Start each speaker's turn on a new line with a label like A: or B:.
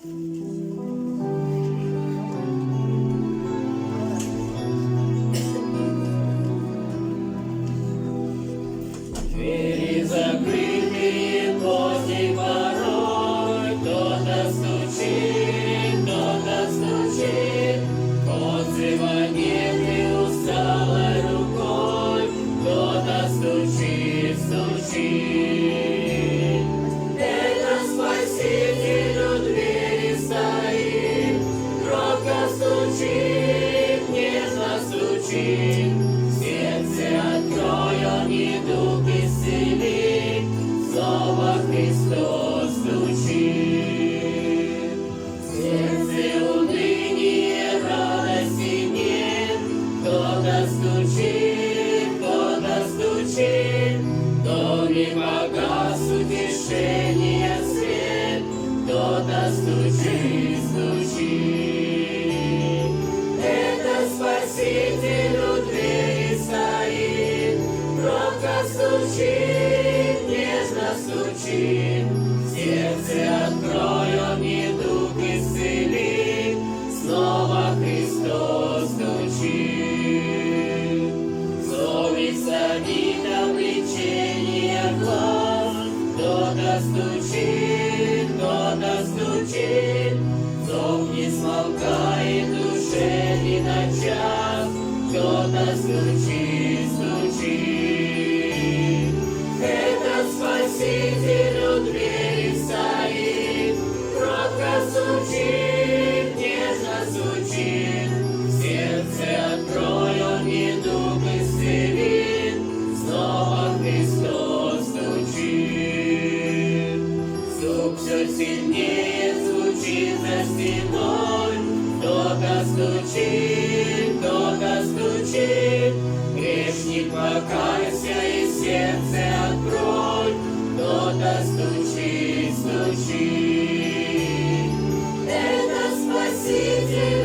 A: Двери закрыты поздний порой, кто-то стучит, отзывает и усталой рукой, кто-то стучит. Это Спаситель у двери стоит, кротко стучит, нежно стучит. Сердце открой, он недуг исцелит, снова Христос стучит. В сердце уныние, радости нет, кто-то стучит, в доме погас утешение свет, кто-то стучит. Это Спаситель у двери стоит, кротко стучит, нежно стучит. Сердце открой, он недуг исцелит, снова Христос стучит. Совесть садит обличение глаз, кто-то стучит, зов не смолкает в душе ни на час, кто-то стучит. Это Спаситель у двери стоит, кротко стучит, нежно стучит. Сердце открой, он недуг исцелит, снова Христос стучит. Стук все сильнее звучит за стеной, кто-то стучит, грешник, покайся и сердце открой, кто-то стучит. Это Спаситель